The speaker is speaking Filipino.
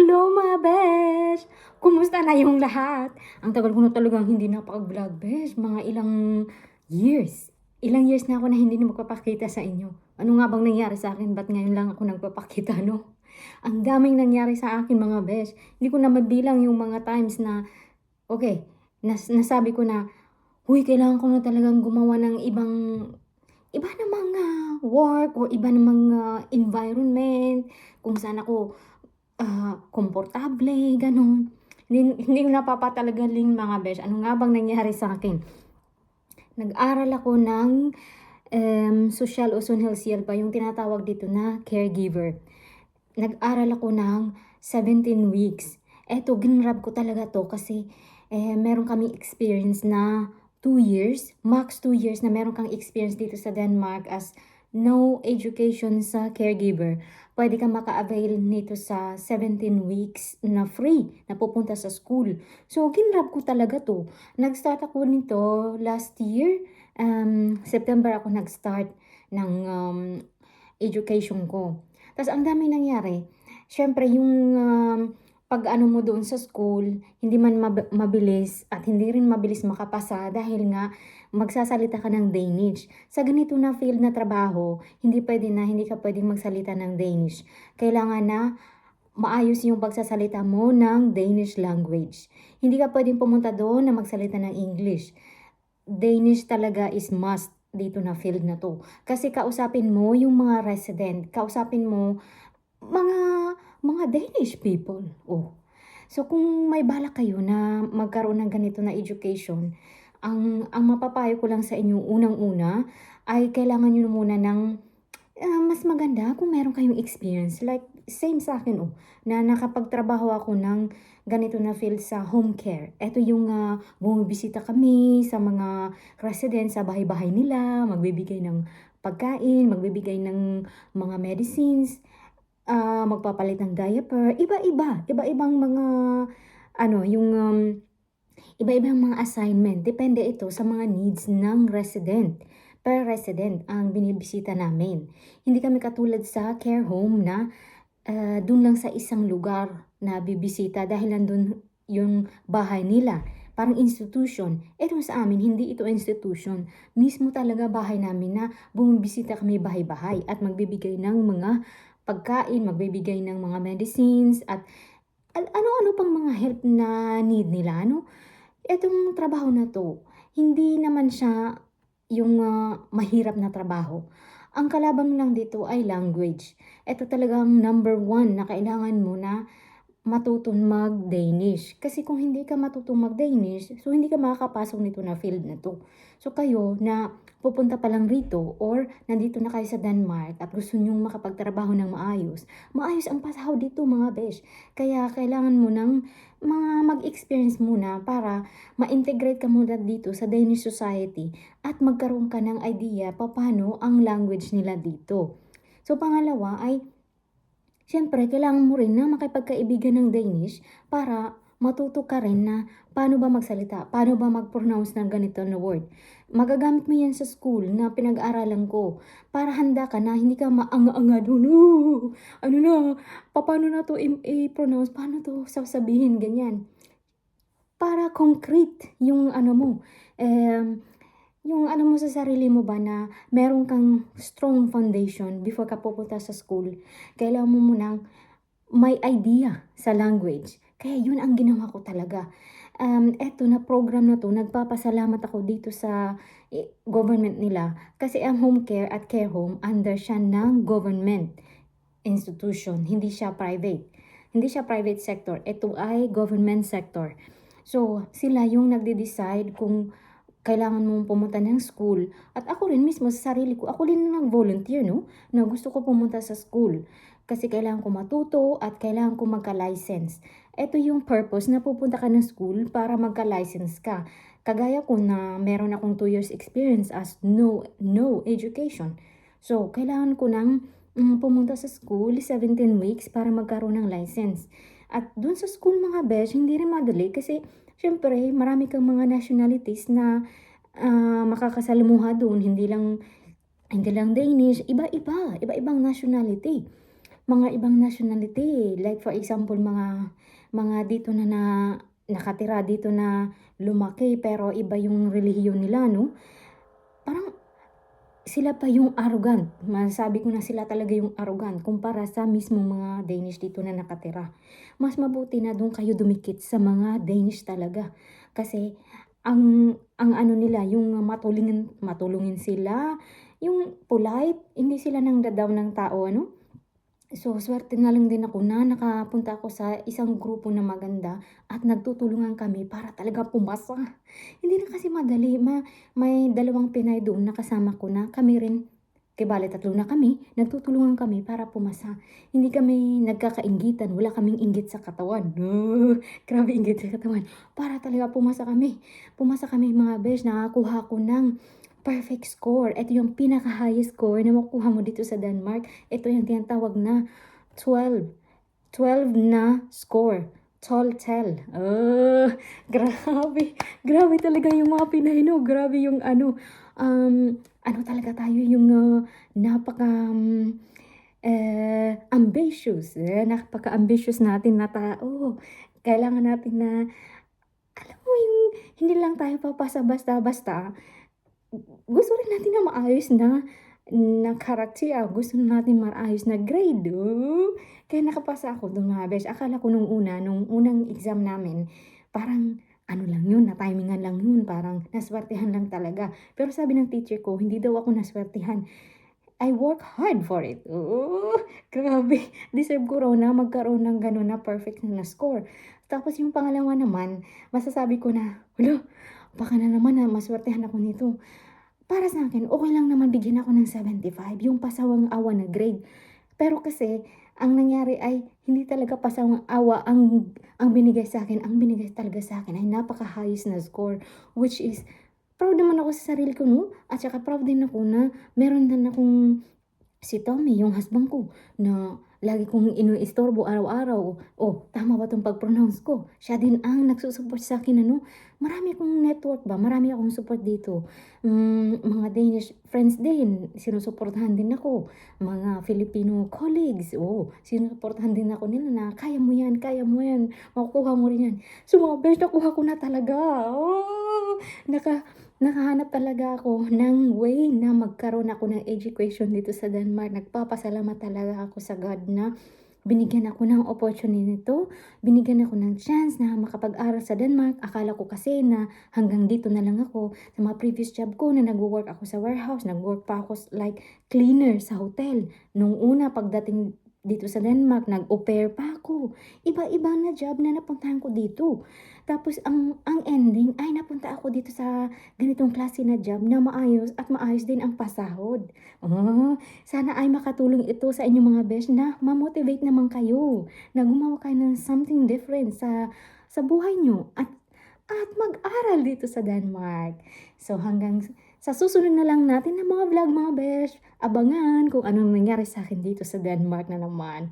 Hello mga besh! Kumusta na yung lahat? Ang tagal ko na talagang hindi nakapag-vlog besh. Mga ilang years. Ilang years na ako na hindi na magpapakita sa inyo. Ano nga bang nangyari sa akin? Ba't ngayon lang ako nagpapakita, no? Ang daming nangyari sa akin mga besh. Hindi ko na mabilang yung mga times na, okay, nasabi ko na, huy, kailangan ko na talagang gumawa ng iba na mga work o iba na mga environment kung saan ako komportable, gano'n. Hindi ko napapatagaling mga besh. Ano nga bang nangyari sa akin? Nag-aral ako ng social o social pa, yung tinatawag dito na caregiver. Nag-aral ako ng 17 weeks. Eto, ginrab ko talaga to kasi meron kami experience na 2 years, max 2 years na meron kang experience dito sa Denmark as no education sa caregiver. Pwede kang maka-avail nito sa 17 weeks na free na pupunta sa school. So, ginrab ko talaga to. Nag-start ako nito last year. September ako nag-start ng education ko. Tas ang daming nangyari. Siyempre yung pag-ano mo doon sa school, hindi man mabilis at hindi rin mabilis makapasa dahil nga magsasalita ka ng Danish. Sa ganito na field na trabaho, hindi ka pwedeng magsalita ng Danish. Kailangan na maayos yung pagsasalita mo ng Danish language. Hindi ka pwedeng pumunta doon na magsalita ng English. Danish talaga is must dito na field na to. Kasi kausapin mo yung mga resident, kausapin mo mga Danish people. Oh. So kung may balak kayo na magkaroon ng ganito na education, ang mapapayo ko lang sa inyo unang-una ay kailangan niyo muna ng mas maganda kung meron kayong experience. Like same sa akin na nakapagtrabaho ako ng ganito na field sa home care. Ito yung bumibisita kami sa mga residents sa bahay-bahay nila, magbibigay ng pagkain, magbibigay ng mga medicines, magpapalit ng diaper, iba-ibang mga iba-ibang mga assignment. Depende ito sa mga needs ng resident. Per resident ang binibisita namin. Hindi kami katulad sa care home na dun lang sa isang lugar na bibisita dahil nandun yung bahay nila. Parang institution. Ito sa amin, hindi ito institution. Mismo talaga bahay namin na bumibisita kami bahay-bahay at magbibigay ng mga pagkain, magbibigay ng mga medicines at ano-ano pang mga help na need nila, no? Etong trabaho na to, hindi naman siya yung mahirap na trabaho. Ang kalabang lang dito ay language. Ito talagang number 1 na kailangan mo na matutong mag-Danish. Kasi kung hindi ka matutong mag-Danish, so hindi ka makakapasok nito na field na to. So kayo na pupunta pa lang rito or nandito na kayo sa Denmark at gusto nyong makapagtrabaho ng maayos ang pasahod dito mga besh. Kaya kailangan mo ng mag-experience muna para ma-integrate ka muna dito sa Danish society at magkaroon ka ng idea paano ang language nila dito. So pangalawa ay siyempre, kailangan mo rin na makipagkaibigan ng Danish para matuto ka rin na paano ba magsalita, paano ba mag-pronounce ng ganito na word. Magagamit mo yan sa school na pinag-aaralan ko para handa ka na hindi ka maanga-anga doon. Ano na, paano na to i-pronounce, paano to sasabihin, ganyan. Para concrete yung mo sa sarili mo ba na meron kang strong foundation before ka pupunta sa school, kailangan mo munang may idea sa language. Kaya yun ang ginawa ko talaga. Eto na program na to, nagpapasalamat ako dito sa government nila. Kasi ang home care at care home, under siya ng government institution. Hindi siya private. Hindi siya private sector. Ito ay government sector. So, sila yung nagde-decide kung kailangan mong pumunta ng school. At ako rin mismo sa sarili ko, ako rin nag-volunteer, no? Na gusto ko pumunta sa school. Kasi kailangan ko matuto at kailangan ko magka-license. Ito yung purpose na pupunta ka ng school para magka-license ka. Kagaya ko na meron akong 2 years experience as no education. So, kailangan ko nang pumunta sa school 17 weeks para magkaroon ng license. At dun sa school mga besh, hindi rin madali kasi syempre marami kang mga nationalities na makakasalamuha doon, hindi lang Danish, iba-ibang nationality. mga ibang nationality. Like for example, mga dito na nakatira dito na lumaki pero iba yung relihiyon nila, no? Parang sila pa yung arrogant. Masasabi ko na sila talaga yung arrogant kumpara sa mismong mga Danish dito na nakatira. Mas mabuti na doon kayo dumikit sa mga Danish talaga. Kasi ang ano nila, yung matulungin sila, yung polite, hindi sila nang dadaw ng tao, ano? So, swerte na lang din ako na nakapunta ako sa isang grupo na maganda at nagtutulungan kami para talaga pumasa. Hindi na kasi madali. May dalawang Pinay doon na kasama ko na kami rin. Bale, tatlo na kami. Nagtutulungan kami para pumasa. Hindi kami nagkakainggitan. Wala kaming inggit sa katawan. Grabe inggit sa katawan. Para talaga pumasa kami. Pumasa kami mga besh. Nakakuha ko ng perfect score. Ito yung pinaka-highest score na makukuha mo dito sa Denmark. Ito yung tinatawag na 12. 12 na score. Toltel. Grabe. Grabe talaga yung mga Pinay, no? Grabe yung ano talaga tayo yung ambitious. Napaka-ambitious natin na tao. Kailangan natin na, alam mo yung, hindi lang tayo papasa basta-basta. Gusto rin natin na maayos na karakter. Gusto natin maayos na grade. Kaya nakapasa ako doon mga besh. Akala ko nung unang exam namin, parang ano lang yun, na-timingan lang yun, parang naswertihan lang talaga. Pero sabi ng teacher ko, hindi daw ako naswertihan. I work hard for it. Grabe. Deserve ko raw na magkaroon ng gano'n na perfect na score. Tapos yung pangalawa naman, masasabi ko na, hulo, baka na naman na maswertehan ako nito. Para sa akin, okay lang naman bigyan ako ng 75, yung pasawang awa na grade. Pero kasi, ang nangyari ay hindi talaga pasawang awa ang binigay sa akin. Ang binigay talaga sa akin ay napaka-highest na score, which is proud naman ako sa sarili ko, no? At saka proud din ako na meron din akong si Tommy, yung husband ko, na lagi kong inu-istorbo araw-araw. Oh, tama ba itong pag-pronounce ko? Siya din ang nagsusupport sa akin, ano? Marami akong network ba? Marami akong support dito. Mga Danish friends din, sinusuportahan din ako. Mga Filipino colleagues, oh, sinusuportahan din ako nila na kaya mo yan, makukuha mo rin yan. So mga besh, nakuha ko na talaga. Oh, nakahanap talaga ako ng way na magkaroon ako ng education dito sa Denmark. Nagpapasalamat talaga ako sa God na binigyan ako ng opportunity nito. Binigyan ako ng chance na makapag-aral sa Denmark. Akala ko kasi na hanggang dito na lang ako. Sa mga previous job ko na nag-work ako sa warehouse, nag-work pa ako like cleaner sa hotel. Nung una, pagdating dito sa Denmark, nag-au pair pa ako. Iba-iba na job na napuntahan ko dito. Tapos ang ending ay napunta ako dito sa ganitong klase na job na maayos at maayos din ang pasahod. Sana ay makatulong ito sa inyong mga besh na ma-motivate naman kayo na gumawa kayo ng something different sa buhay nyo at mag-aral dito sa Denmark. So hanggang sa susunod na lang natin ng mga vlog mga besh, abangan kung anong nangyari sa akin dito sa Denmark na naman.